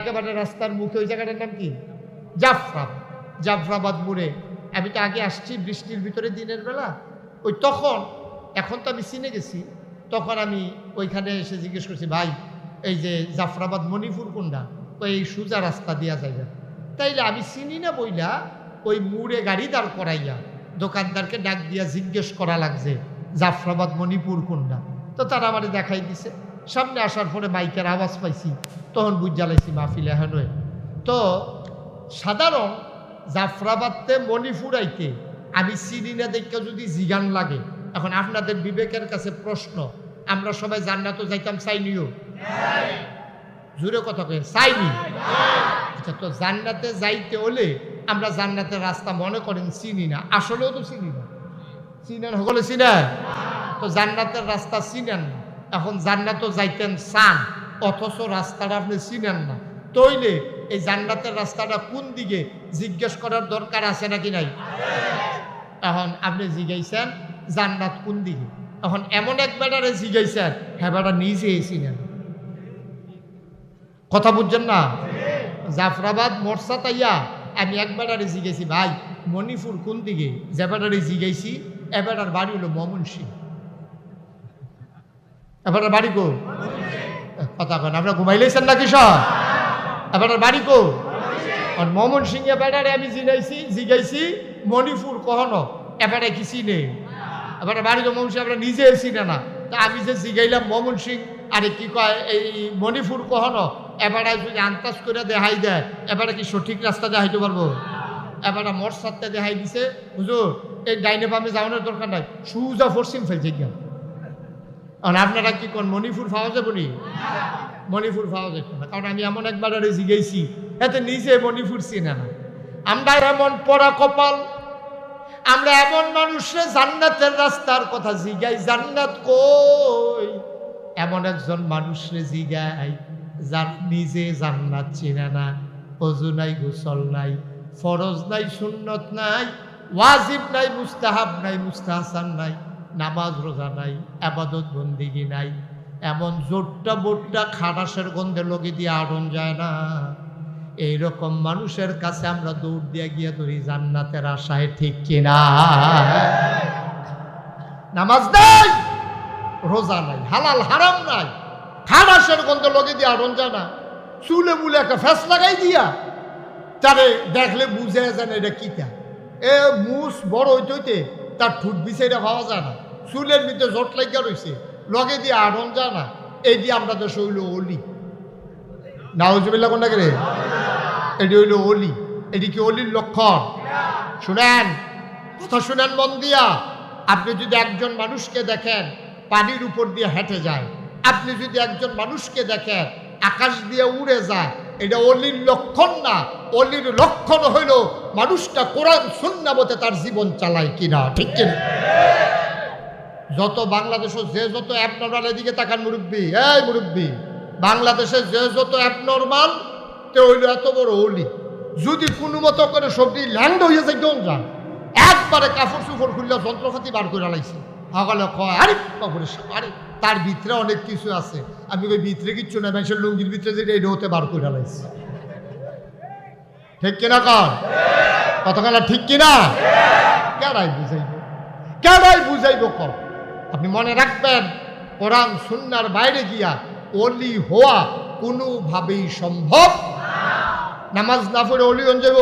একেবারে রাস্তার মুখে ওই জায়গাটার নাম কি জাফরাবাদ মোড়ে। আমি তো আগে আসছি বৃষ্টির ভিতরে দিনের বেলা, ওই তখন, এখন তো আমি চিনে গেছি, তখন আমি ওইখানে এসে জিজ্ঞেস করছি, ভাই এই যে জাফরাবাদ মণিপুর কোনটা? ওই সোজা রাস্তা দিয়া যাইবে। তাইলে আমি চিনি না বইলা ওই মোড়ে গাড়ি দাঁড় করাইয়া দোকানদারকে ডাক দিয়া জিজ্ঞেস করা লাগছে জাফরাবাদ মণিপুর কোনটা। তো তারা আমার দেখাই দিছে। সামনে আসার পরে মাইকের আওয়াজ পাইছি, তখন বুঝ জ্বালাইছি মাহফিল এখন। তো সাধারণ জাফরাবাদতে মণিপুর আইতে আমি চিনি না দেখে যদি জিগান লাগে, এখন আপনাদের বিবেকের কাছে প্রশ্ন, আমরা সবাই জান্নাতও যাইতাম চাইনিও? জোরে কথা কই, চাইনি? আচ্ছা, তো জান্নাতে যাইতে হলে আমরা জান্নাতের রাস্তা মনে করেন চিনি না, আসলেও তো চিনি না। চিনেন সকলে? চিনেন? তো জান্নাতের রাস্তা চিনেন না, এখন জান্নাতও যাইতেন চান, অথচ রাস্তাটা আপনি চিনেন না। তইলে এই জান্নাতের রাস্তাটা কোন দিকে জিজ্ঞেস করার দরকার আছে নাকি নাই? এখন আপনি জিজ্ঞাইছেন জান্নাত কোন দিকে, এখন এমন এক বেটারে জিজ্ঞাইছেন, হ্যাঁ বেটা নিজে চিনেন। কথা বুঝছেন না? জাফরাবাদ মোরসা তাইয়া আমি এক বেটারে জিজ্ঞাইছি, ভাই মণিপুর কোন দিকে? যে বেটারে জিজ্ঞাইছি এ বেটার বাড়ি হলো ময়মনসিংহ। এবার বাড়ি কো? কথা কেন, আপনারা ঘুমাইলেছেন নাকি সব? এবার বাড়ি কো? ময়মনসিংহে বেটারে আমি জিগাইছি মণিপুর কখনো এবারে কি চিনে? এবারে বাড়ি তো ময়মনসিংহ আমরা নিজে চিনে না। তা আমি যে জিগাইলাম ময়মনসিংহ আরে কি কয় এই মণিপুর কখনো, এবারে যদি আন্দাজ করে দেখাই দেয় এবারে কি সঠিক রাস্তা দেখাইতে পারবো? এবারে মোর সাথে দেখাই দিছে, হুজুর এই ডাইনে বামে যাওয়ানোর দরকার নাই, সুজা পশ্চিম ফেলছে গিয়া। আপনারা কি কোন মণিপুর পাওয়া যাবে নি? মণিপুর পাওয়া যেত না, কারণ আমি এমন একবার জিগাইছি এতে নিজে মণিপুর চিনে না। আমরা এমন পড়া কপাল, আমরা এমন মানুষের জান্নাতের রাস্তার কথা জিগাই, জান্নাত কই? এমন একজন মানুষরে জিগাই যার নিজে জান্নাত চিনে না। ওযু নাই, গোসল নাই, ফরজ নাই, সুন্নত নাই, ওয়াজিব নাই, মুস্তাহাব নাই, মুস্তাহসান নাই, নামাজ রোজা নাই, আবাদত বন্দিগি নাই, এমন জোটটা বোটটা খাটাসের গন্ধে লগে দিয়ে আড়ন যায় না। এইরকম মানুষের কাছে আমরা দৌড় দিয়ে গিয়ে ধরি জান্নাতের আশায়, ঠিক কিনা? নামাজ নাই, রোজা নাই, হালাল হারাম নাই, খাটাসের গন্ধে লগে দিয়ে আড়ন যায় না। চুলে মুলে একটা ফ্যাস লাগাই দিয়া তারে দেখলে বুঝে যায় এটা কিটা। এ মুস বড় হইতে হইতে তার ঠুট বিষয়টা পাওয়া যায় না, চুলের ভিতরে জট লাগিয়া রয়েছে, লগে দিয়ে আড়ন যায় না। এই দিয়ে আমরা দেশ হইল অলি। নাউজুবিল্লাহ কোনটা করে? এটি হইল অলি। এটি কি অলির লক্ষণ? শুনেন, কথা শুনেন মন দিয়া। আপনি যদি একজন মানুষকে দেখেন পানির উপর দিয়ে হেঁটে যায়, আপনি যদি একজন মানুষকে দেখেন আকাশ দিয়ে উড়ে যায়, এটা অলির লক্ষণ না। অলির লক্ষণ হইল মানুষটা কোরআন সুন্নাহ মতে তার জীবন চালায় কিনা, ঠিক কিনা? যত বাংলাদেশে যে যত অ্যাবনর্মাল, এদিকে তাকান মুরব্বী, এই মুরব্বী, বাংলাদেশে যে যত অ্যাবনর্মাল তে হইল এত বড় অলি। যদি কোনো মতো করে সবজি ল্যান্ড হয়ে যায় কেউ যান, একবারে কাপড় চুপড় খুললে যন্ত্রপাতি বার করে লাইছে, সকালে কয় আরে কাপড়, আরে তার ভিতরে অনেক কিছু আছে। আমি ওই ভিতরে কিচ্ছু না, মানুষের লুঙ্গির ভিতরে যেটা এটা হতে বার করে লাইছে, ঠিক কিনা? কন কতক্ষণ ঠিক কিনা? কেডাই বুঝাইব, কেডাই বুঝাইব? কম আপনি মনে রাখবেন, কোরআন সুন্নাহর বাইরে গিয়া অলি হওয়া কোনোভাবেই সম্ভব। নামাজ না পড়ে অলি হয়ে যাব?